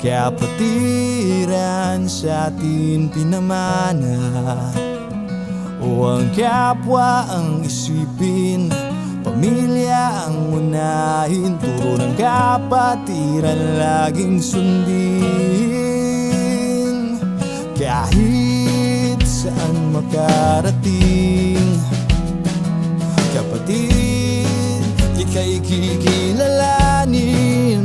kapatiran sa atin pinamana, o ang kapwa ang isipin, pamilya ang unahin, turo ng kapatiran laging sundin. Kahit saan makarating, kapatid, ika'y kikilalanin.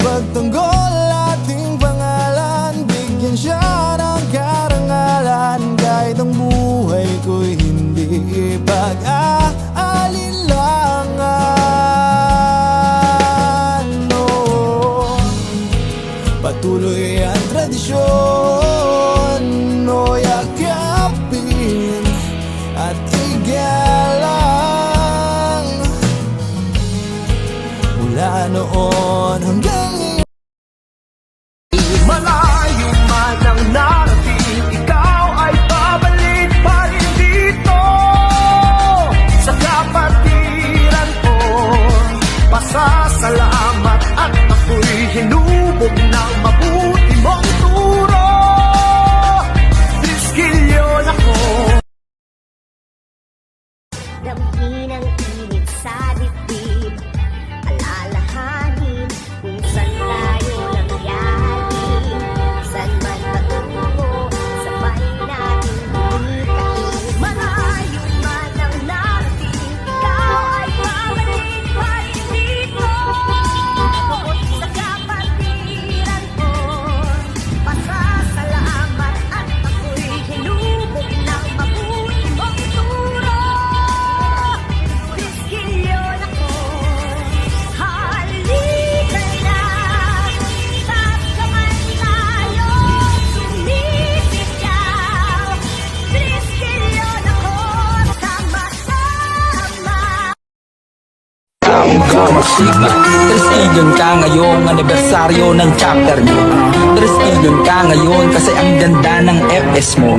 Pagtanggol ating pangalan, bigyan siya ng karangalan. Kahit ang buhay ko'y hindi pag-aalinlangan. Oh, patuloy ang tradisyon, o yakapin at igalang. Mula noon hanggang malayo man ang narating, ikaw ay babalik pa rin dito sa kapatiran ko. Pasasalamat at ako'y hinubog ng mabuti mong turo. Triskelion ako. Damhin ang init sa dibdib, alalahanin kung saan tayo nangyari, saan man patungo, sabay natin bumitahin. Malayo man ang narating, ikaw ay babalik pa rin dito sa kapatiran ko. Pasasalamat at ako'y hinubog ng mabuti mong turo. Triskelion ako, halika na, tatkamay tayo, sumisigaw. Triskelion ako, sama-sama. Sigma, Triskelion ka ngayong anibersaryo ng chapter nyo. Triskelion ka ngayon kasi ang ganda ng FS mo.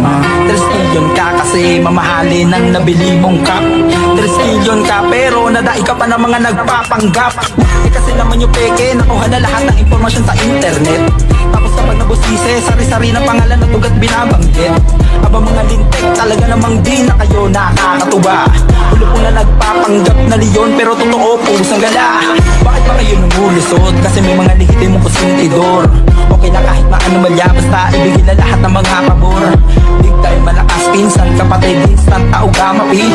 Triskelion ka kasi mamahalin ng nabili mong cup. Triskelion ka pero nadai ka pa ng mga nagpapanggap. Kasi naman yung peke, nakuha na lahat ng impormasyon sa internet. Tapos kapag nabusise, sari-sari na pangalan at ugat binabanggit. Aba mga lintek, talaga namang di na kayo nakakatuwa. Ulo po na nagpapanggap na leon pero totoo pusang gala. Bakit ba kayo numulusot? Kasi may mga lehitimong konsentidor. Okay na kahit maanomalya, basta ibigin na lahat ng mga pabor. Big time malakas, pinsan, kapatid, instant, tao, gamapi.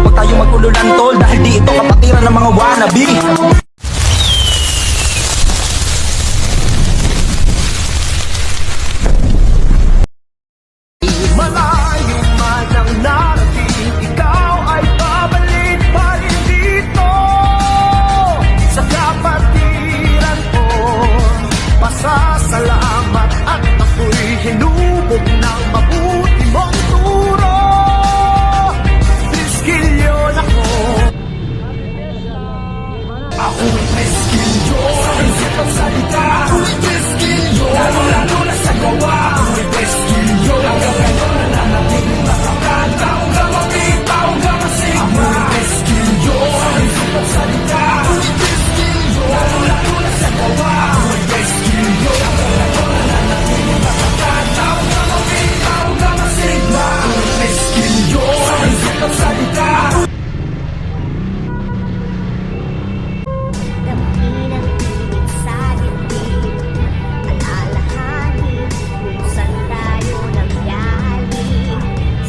Huwag tayo mag-ululan tol dahil di ito kapatiran ng mga wannabe. Malayo man ang narating, ikaw ay babalik pa rin dito sa kapatiran ko. Pasasalamat at ako'y hinubog ng mabuti mong turo. Triskelion ako. Ako'y Triskelion, sa isip at salita. Ako'y Triskelion, lalo na sa gawa. Ako'y Triskelion, hanggang ngayon nananating nakakan. Taong gamapi, taong gamasig. Ako'y Triskelion, sa isip at salita. Ako'y Triskelion, lalo na sa gawa. Ako'y Triskelion, hanggang ngayon nananating nakakan. Taong gamapi, taong gamasig. Ako'y Triskelion, sa isip at salita. Damhin ang init sa dibdib, alalahanin kung saan tayo nangyari,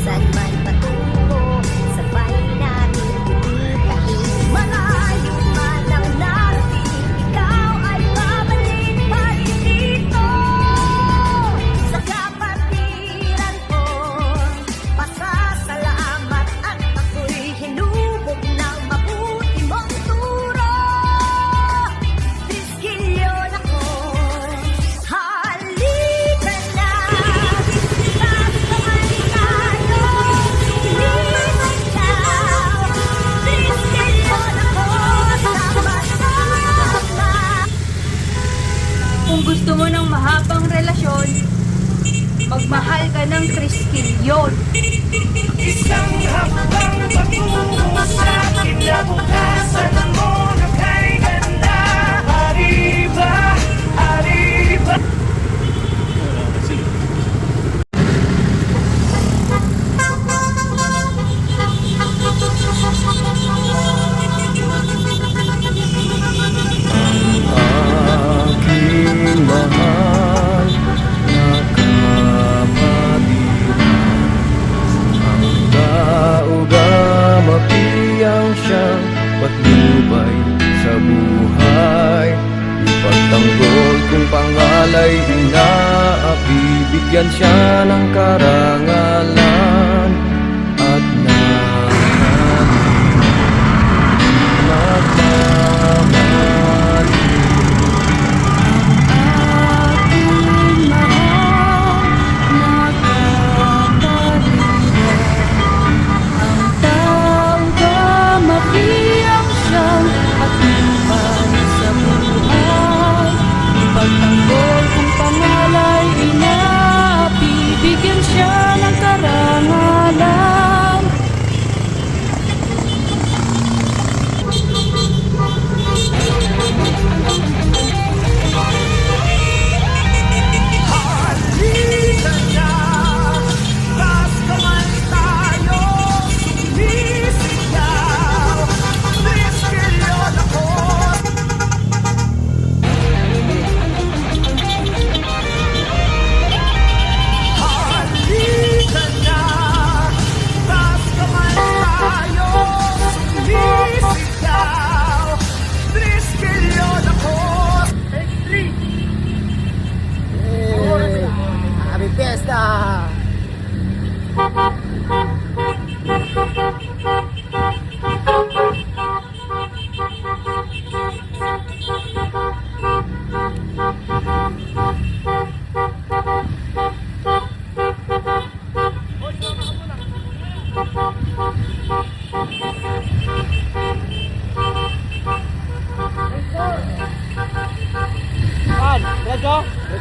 saan man patungo, sabay natin bumitahin. Malayo man ang narating, ikaw ay babalik pa rin dito sa kapatiran ko. Pasasalamat at ako'y hinubog ng mabuti mong turo. Triskelion ako, halika na, tatkamay tayo, sumisigaw. Triskelion ako, sama-sama. Kung gusto mo ng mahabang relasyon, magmahal ka ng Triskelion. Isang hakbang patungo sa kinabukasan mo na kay ganda. Arriba, arriba. pangalay inaapibigyan siya ng karangalan at nagmamahal. Pagtanggol kung pangalay inapibigyan siya ng karangalan. Halika na, taas kamay tayo, sumisigaw. Triskelion ako. Halika na, taas kamay tayo, sumisigaw. Triskelion ako. Happy Fiesta!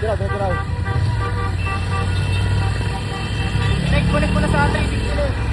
Diretso raw. Connect mo na sa atin.